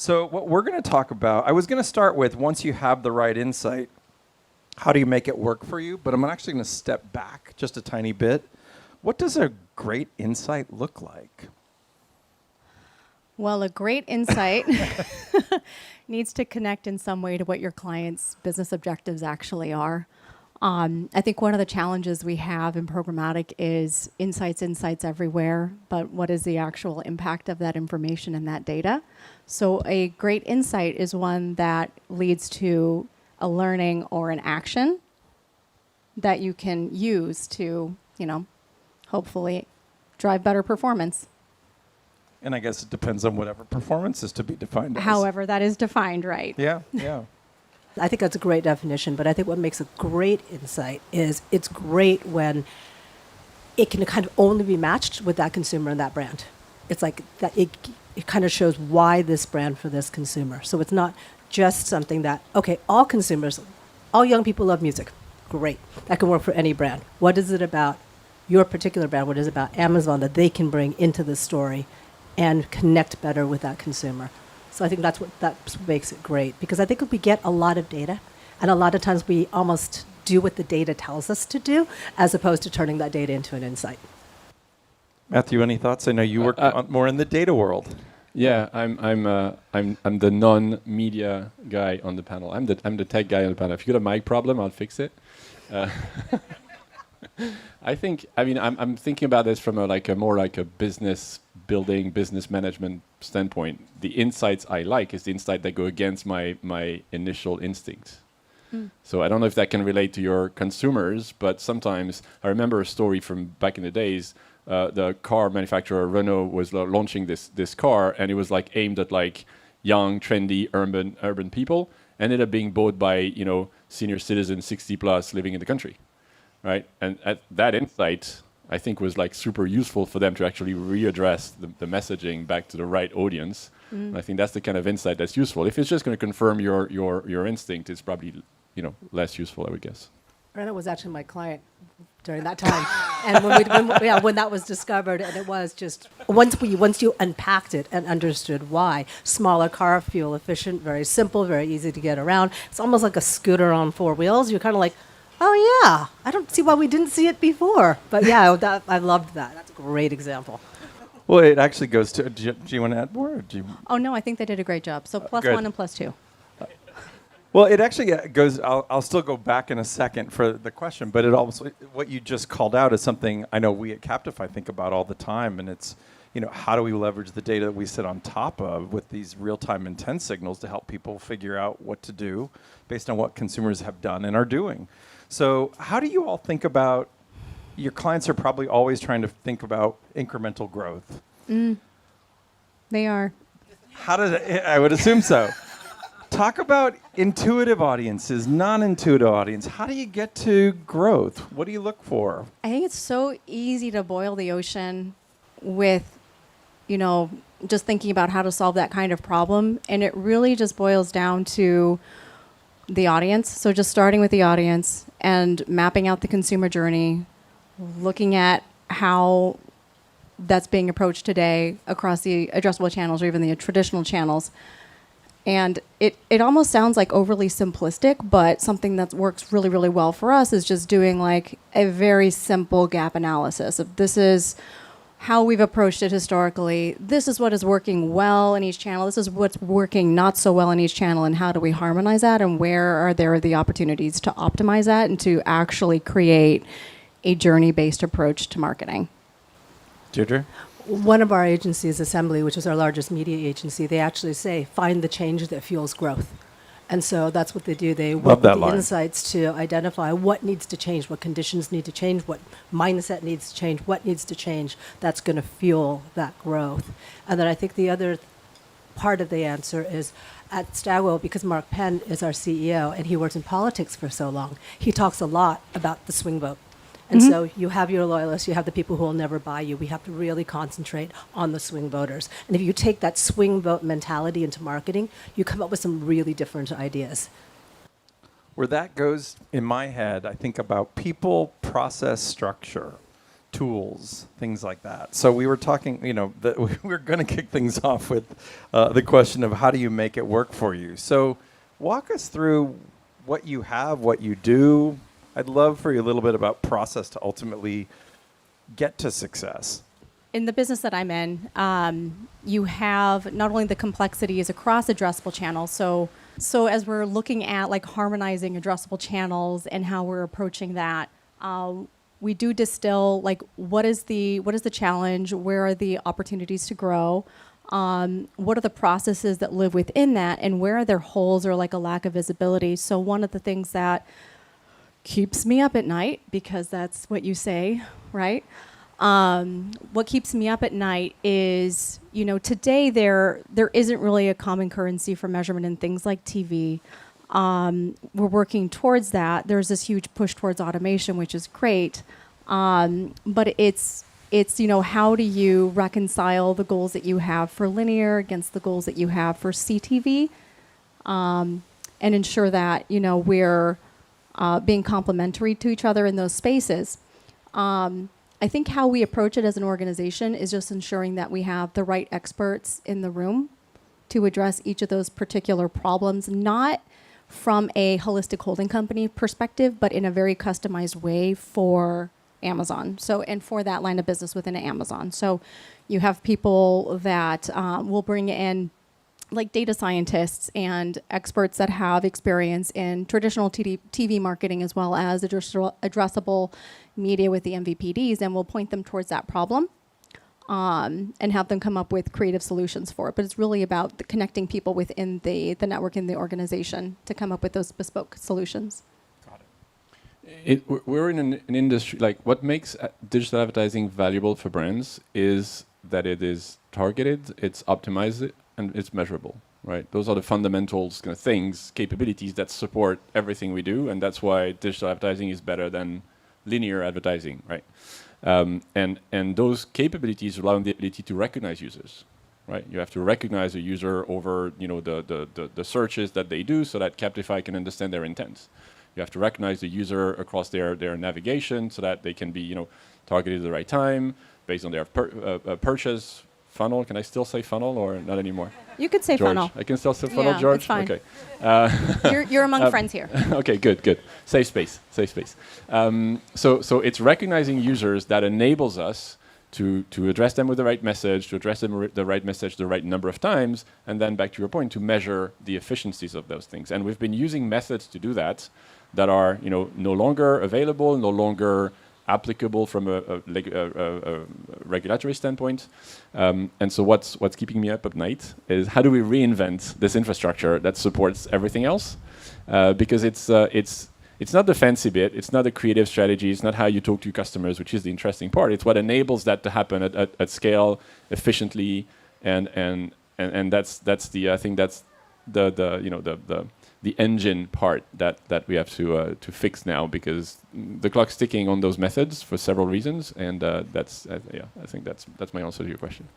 So what we're going to talk about, I was going to start with once you have the right insight, how do you make it work for you? But I'm actually going to step back just a tiny bit. What does a great insight look like? Well, a great insight needs to connect in some way to what your client's business objectives actually are. I think one of the challenges we have in programmatic is insights everywhere, but what is the actual impact of that information and that data? So a great insight is one that leads to a learning or an action that you can use to, hopefully drive better performance. And I guess it depends on whatever performance is to be defined as. However that is defined, right? Yeah. I think that's a great definition, but I think what makes a great insight is it's great when it can kind of only be matched with that consumer and that brand. It's like that it kind of shows why this brand for this consumer. So it's not just something that, okay, all consumers, all young people love music. Great. That can work for any brand. What is it about your particular brand? What is it about Amazon that they can bring into the story and connect better with that consumer? So I think that makes it great, because I think we get a lot of data, and a lot of times we almost do what the data tells us to do, as opposed to turning that data into an insight. Matthew, any thoughts? I know you work more in the data world. Yeah, I'm the non-media guy on the panel. I'm the tech guy on the panel. If you got a mic problem, I'll fix it. I'm thinking about this from a more business building, business management standpoint. The insights I like is the insight that go against my initial instincts. So I don't know if that can relate to your consumers, but sometimes I remember a story from back in the days. The car manufacturer Renault was launching this car, and it was aimed at young, trendy, urban people. Ended up being bought by senior citizens, 60 plus, living in the country. Right, and that insight, I think, was super useful for them to actually readdress the messaging back to the right audience. And I think that's the kind of insight that's useful. If it's just going to confirm your instinct, it's probably less useful, I would guess. Renault was actually my client during that time, and when that was discovered, and it was just once you unpacked it and understood why, smaller car, fuel efficient, very simple, very easy to get around. It's almost like a scooter on four wheels. You're kind of like, oh yeah, I don't see why we didn't see it before. But yeah, I loved that. That's a great example. Well, it actually goes to, do you want to add more? Oh no, I think they did a great job. So plus good. 1 and plus 2. Well, it actually goes, I'll still go back in a second for the question, but it also, what you just called out is something I know we at Captify think about all the time, and it's, how do we leverage the data that we sit on top of with these real-time intent signals to help people figure out what to do based on what consumers have done and are doing. So how do you all think about, your clients are probably always trying to think about incremental growth. They are. How does it, I would assume so. Talk about intuitive audiences, non-intuitive audience. How do you get to growth? What do you look for? I think it's so easy to boil the ocean with, just thinking about how to solve that kind of problem. And it really just boils down to the audience. So just starting with the audience and mapping out the consumer journey, looking at how that's being approached today across the addressable channels or even the traditional channels. And it almost sounds like overly simplistic, but something that works really, really well for us is just doing a very simple gap analysis of this is how we've approached it historically. This is what is working well in each channel. This is what's working not so well in each channel, and how do we harmonize that, and where are there the opportunities to optimize that and to actually create a journey-based approach to marketing. Deirdre? One of our agencies, Assembly, which is our largest media agency, they actually say, find the change that fuels growth. And so that's what they do. They work with the insights to identify what needs to change, what conditions need to change, what mindset needs to change, what needs to change that's going to fuel that growth. And then I think the other part of the answer is at Stagwell, because Mark Penn is our CEO and he works in politics for so long, he talks a lot about the swing vote. And so you have your loyalists, you have the people who will never buy you. We have to really concentrate on the swing voters. And if you take that swing vote mentality into marketing, you come up with some really different ideas. Where that goes in my head, I think about people, process, structure. tools, things like that. So we were talking, we were going to kick things off with the question of how do you make it work for you? So walk us through what you have, what you do. I'd love for you a little bit about process to ultimately get to success. In the business that I'm in, you have not only the complexities across addressable channels. So as we're looking at like harmonizing addressable channels and how we're approaching that, we do distill like what is the challenge, where are the opportunities to grow, what are the processes that live within that, and where are there holes or like a lack of visibility. So one of the things that keeps me up at night, because that's what you say, right? What keeps me up at night is, today there isn't really a common currency for measurement in things like TV. We're working towards that. There's this huge push towards automation, which is great. But it's how do you reconcile the goals that you have for linear against the goals that you have for CTV, and ensure that, we're being complementary to each other in those spaces. I think how we approach it as an organization is just ensuring that we have the right experts in the room to address each of those particular problems, not from a holistic holding company perspective, but in a very customized way for Amazon. So, and for that line of business within Amazon. So you have people that will bring in like data scientists and experts that have experience in traditional TV marketing as well as addressable media with the MVPDs, and we'll point them towards that problem and have them come up with creative solutions for it. But it's really about connecting people within the network and the organization to come up with those bespoke solutions. Got it. We're in an industry, like what makes digital advertising valuable for brands is that it is targeted, it's optimized, and it's measurable, right? Those are the fundamentals, kind of things, capabilities that support everything we do, and that's why digital advertising is better than linear advertising, right? And those capabilities rely on the ability to recognize users, right? You have to recognize a user over, the searches that they do, so that Captify can understand their intent. You have to recognize the user across their navigation, so that they can be, targeted at the right time based on their purchase funnel. Can I still say funnel or not anymore? You could say George. funnel. I can still say funnel, Yeah, George? that's fine. Okay. You're among friends here. Okay, good. Safe space. So it's recognizing users that enables us to address them with the right message, to address them with the right message the right number of times, and then back to your point, to measure the efficiencies of those things. And we've been using methods to do that are no longer available, no longer applicable from a regulatory standpoint. And so what's keeping me up at night is how do we reinvent this infrastructure that supports everything else? Because it's not the fancy bit, it's not the creative strategy, it's not how you talk to your customers, which is the interesting part. It's what enables that to happen at scale efficiently, and that's the I think that's the engine part that we have to fix now, because the clock's ticking on those methods for several reasons, and I think that's my answer to your question.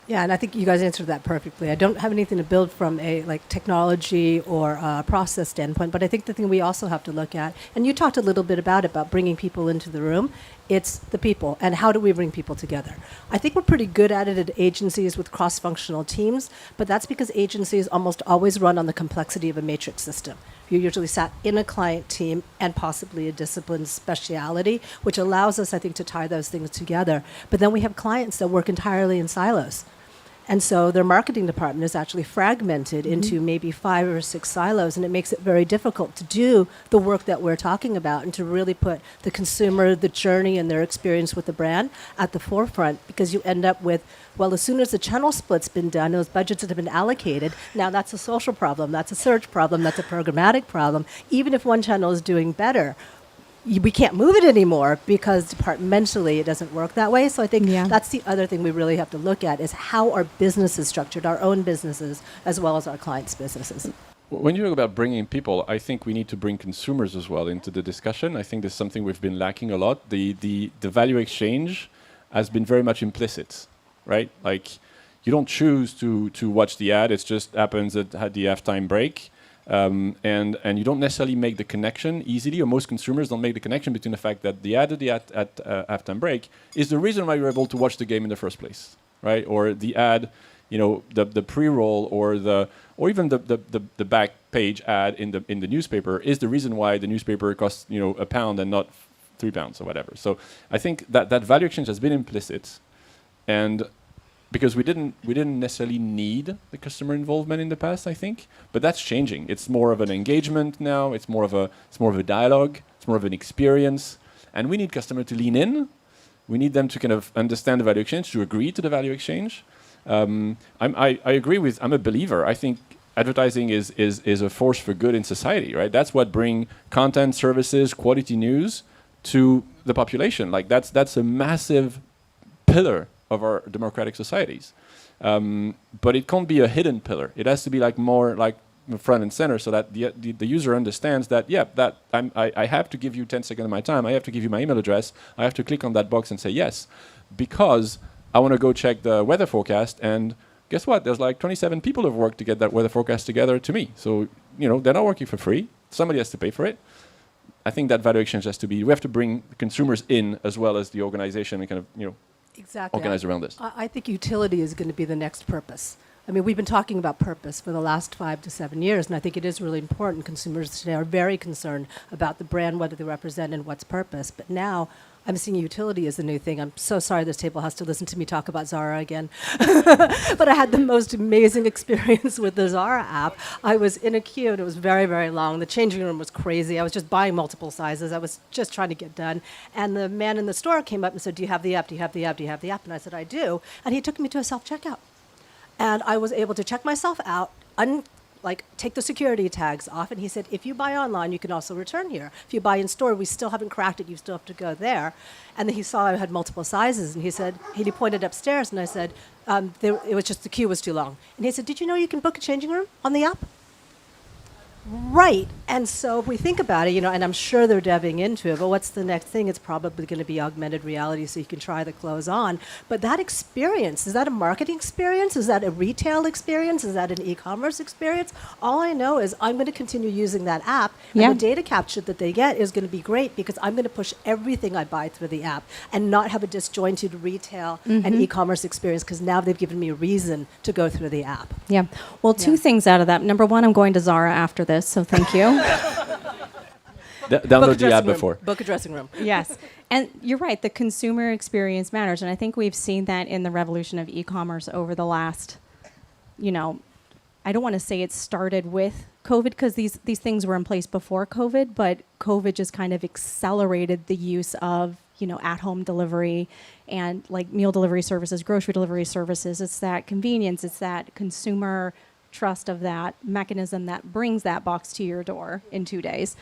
Yeah, and I think you guys answered that perfectly. I don't have anything to build from a technology or process standpoint, but I think the thing we also have to look at, and you talked a little bit about bringing people into the room, it's the people, and how do we bring people together? I think we're pretty good at it at agencies with cross-functional teams, but that's because agencies almost always run on the complexity of a matrix system. You usually sat in a client team and possibly a discipline speciality, which allows us, I think, to tie those things together. But then we have clients that work entirely in silos. And so their marketing department is actually fragmented into maybe 5 or 6 silos, and it makes it very difficult to do the work that we're talking about and to really put the consumer, the journey, and their experience with the brand at the forefront, because you end up with, well, as soon as the channel split's been done, those budgets have been allocated, now that's a social problem, that's a search problem, that's a programmatic problem. Even if one channel is doing better, we can't move it anymore because departmentally it doesn't work that way. So I think that's the other thing we really have to look at, is how our business is structured, our own businesses, as well as our clients' businesses. When you talk about bringing people, I think we need to bring consumers as well into the discussion. I think there's something we've been lacking a lot. The value exchange has been very much implicit, right? Like, you don't choose to watch the ad, it just happens at the halftime break. And you don't necessarily make the connection easily, or most consumers don't make the connection between the fact that the ad at halftime break is the reason why you're able to watch the game in the first place, right? Or the ad, the pre-roll or even the back page ad in the newspaper is the reason why the newspaper costs £1 and not £3 or whatever. So I think that value exchange has been implicit, and because we didn't necessarily need the customer involvement in the past, I think, but that's changing. It's more of an engagement now. It's more of a dialogue. It's more of an experience, and we need customer to lean in. We need them to kind of understand the value exchange, to agree to the value exchange. I agree with. I'm a believer. I think advertising is a force for good in society, right? That's what bring content, services, quality news to the population. Like that's a massive pillar of our democratic societies, but it can't be a hidden pillar. It has to be more front and center, so that the user understands that I have to give you 10 seconds of my time. I have to give you my email address. I have to click on that box and say yes, because I want to go check the weather forecast. And guess what? There's 27 people who have worked to get that weather forecast together to me. So they're not working for free. Somebody has to pay for it. I think that value exchange has to be. We have to bring consumers in as well as the organization and kind of exactly organize around this. I think utility is going to be the next purpose. I mean, we've been talking about purpose for the last 5 to 7 years, and I think it is really important. Consumers today are very concerned about the brand, what they represent, and what's purpose. But now I'm seeing utility as the new thing. I'm so sorry this table has to listen to me talk about Zara again. But I had the most amazing experience with the Zara app. I was in a queue, and it was very, very long. The changing room was crazy. I was just buying multiple sizes. I was just trying to get done. And the man in the store came up and said, "Do you have the app? Do you have the app? Do you have the app?" And I said, "I do." And he took me to a self-checkout. And I was able to check myself out, take the security tags off. And he said, "If you buy online, you can also return here. If you buy in store, we still haven't cracked it. You still have to go there." And then he saw I had multiple sizes. And he pointed upstairs. And I said, it was just the queue was too long. And he said, "Did you know you can book a changing room on the app?" Right. And so if we think about it, and I'm sure they're delving into it, but what's the next thing? It's probably going to be augmented reality, so you can try the clothes on. But that experience, is that a marketing experience? Is that a retail experience? Is that an e-commerce experience? All I know is I'm going to continue using that app, and the data capture that they get is going to be great, because I'm going to push everything I buy through the app and not have a disjointed retail and e-commerce experience, because now they've given me a reason to go through the app. Yeah. Well, two things out of that. Number one, I'm going to Zara after this. So thank you. Download the app before. Book a dressing room. Yes. And you're right. The consumer experience matters. And I think we've seen that in the revolution of e-commerce over the last, I don't want to say it started with COVID, because these things were in place before COVID, but COVID just kind of accelerated the use of, at-home delivery and meal delivery services, grocery delivery services. It's that convenience. It's that consumer trust of that mechanism that brings that box to your door in 2 days.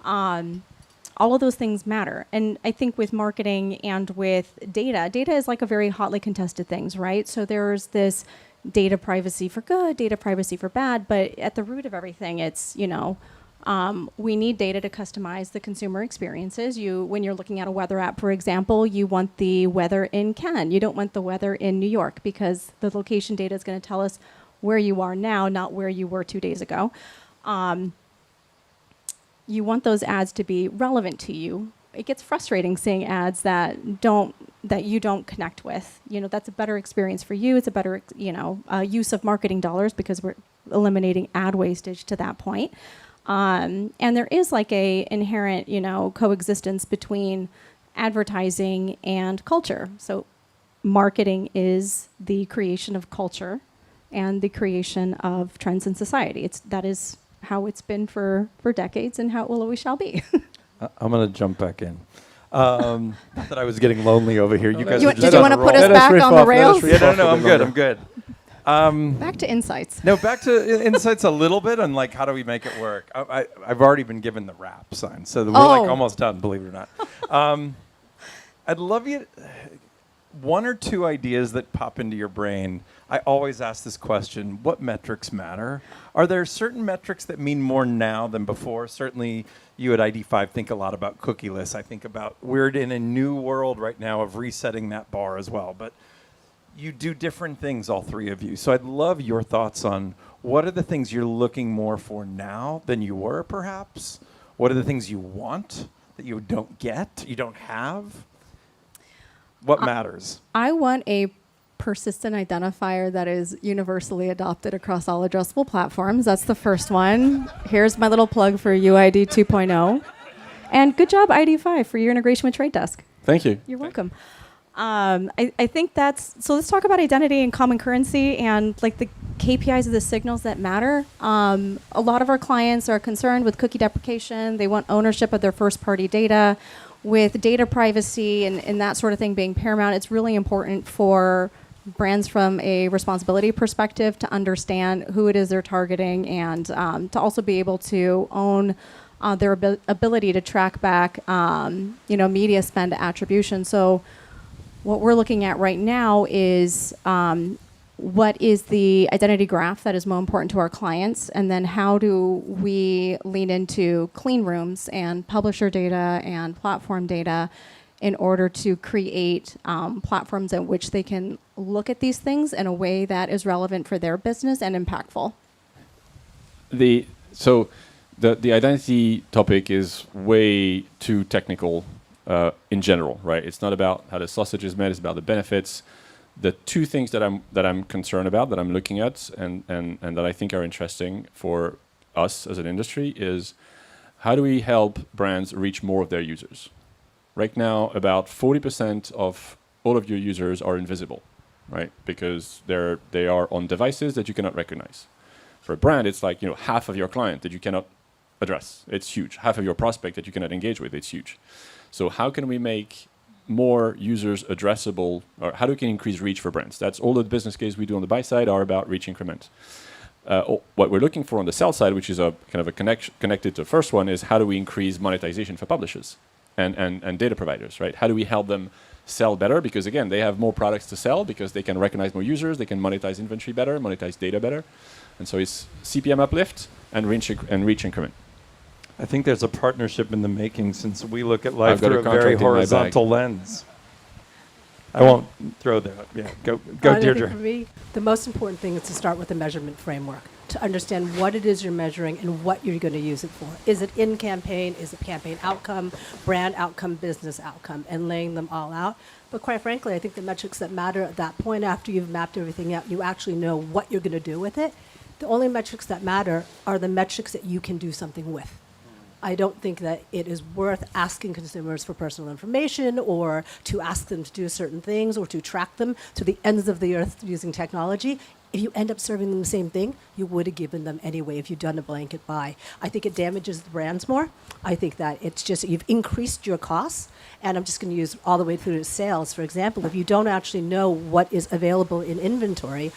All of those things matter. And I think with marketing and with data is a very hotly contested things, right? So there's this data privacy for good, data privacy for bad, but at the root of everything, it's, we need data to customize the consumer experiences. When you're looking at a weather app, for example, you want the weather in Cannes. You don't want the weather in New York, because the location data is going to tell us where you are now, not where you were 2 days ago. You want those ads to be relevant to you. It gets frustrating seeing ads that you don't connect with. That's a better experience for you. It's a better, use of marketing dollars, because we're eliminating ad wastage to that point. And there is a inherent, coexistence between advertising and culture. So marketing is the creation of culture and the creation of trends in society. That is how it's been for decades, and how it will always shall be. I'm going to jump back in. Not that I was getting lonely over here. You guys Did are just you on want a to put roll. us back on the rails? Yeah, no, I'm good. Back to insights. No, back to insights a little bit on how do we make it work. I've already been given the wrap sign, so we're almost done, believe it or not. I'd love you. One or two ideas that pop into your brain. I always ask this question: what metrics matter? Are there certain metrics that mean more now than before? Certainly, you at ID5 think a lot about cookieless. I think about we're in a new world right now of resetting that bar as well. But you do different things, all three of you. So I'd love your thoughts on what are the things you're looking more for now than you were, perhaps? What are the things you want that you don't get, you don't have? What matters? I want a persistent identifier that is universally adopted across all addressable platforms. That's the first one. Here's my little plug for UID 2.0. And good job, ID5, for your integration with Trade Desk. Thank you. You're welcome. I think so let's talk about identity and common currency and like the KPIs of the signals that matter. A lot of our clients are concerned with cookie deprecation. They want ownership of their first party data. With data privacy and that sort of thing being paramount, it's really important for brands from a responsibility perspective to understand who it is they're targeting and to also be able to own their ability to track back media spend attribution. So what we're looking at right now is what is the identity graph that is more important to our clients, and then how do we lean into clean rooms and publisher data and platform data in order to create platforms in which they can look at these things in a way that is relevant for their business and impactful. The identity topic is way too technical in general, right? It's not about how the sausage is made, it's about the benefits. The two things that I'm concerned about, that I'm looking at, and that I think are interesting for us as an industry is how do we help brands reach more of their users? Right now, about 40% of all of your users are invisible, right? Because they are on devices that you cannot recognize. For a brand, it's like half of your client that you cannot address. It's huge. Half of your prospect that you cannot engage with. It's huge. So how can we make more users addressable, or how do we increase reach for brands? That's all the business case we do on the buy side are about reach increment. What we're looking for on the sell side, which is a kind of a connected to the first one, is how do we increase monetization for publishers and data providers, right? How do we help them sell better? Because again, they have more products to sell because they can recognize more users, they can monetize inventory better, monetize data better. And so it's CPM uplift and reach increment. I think there's a partnership in the making since we look at life I've got through a a very contract in my bag. horizontal lens. I won't throw that. Yeah, go I think Deirdre. for me, the most important thing is to start with the measurement framework, to understand what it is you're measuring and what you're going to use it for. Is it in campaign? Is it campaign outcome, brand outcome, business outcome, and laying them all out? But quite frankly, I think the metrics that matter at that point, after you've mapped everything out, you actually know what you're going to do with it. The only metrics that matter are the metrics that you can do something with. I don't think that it is worth asking consumers for personal information or to ask them to do certain things or to track them to the ends of the earth using technology. If you end up serving them the same thing, you would have given them anyway if you'd done a blanket buy. I think it damages the brands more. I think that it's just, you've increased your costs, and I'm just going to use all the way through to sales. For example, if you don't actually know what is available in inventory,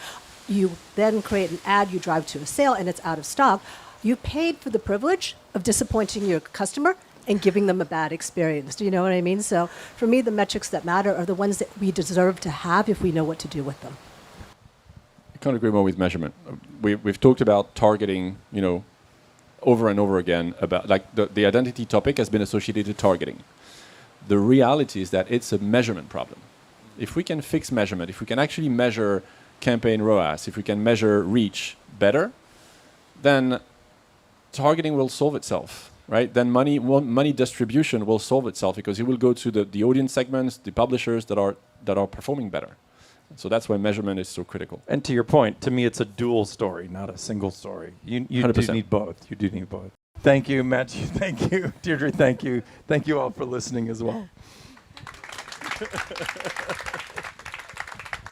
you then create an ad, you drive to a sale, and it's out of stock. You paid for the privilege of disappointing your customer and giving them a bad experience. Do you know what I mean? So for me, the metrics that matter are the ones that we deserve to have if we know what to do with them. I can't agree more with measurement. We've talked about targeting, over and over again about like the identity topic has been associated to targeting. The reality is that it's a measurement problem. If we can fix measurement, if we can actually measure campaign ROAS, if we can measure reach better, then targeting will solve itself, right? Then money distribution will solve itself because it will go to the audience segments, the publishers that are performing better. So that's why measurement is so critical. And to your point, to me, it's a dual story, not a single story. You do 100%. need both. You do need both. Thank you, Mathieu. Thank you, Deirdre. Thank you. Thank you all for listening as well.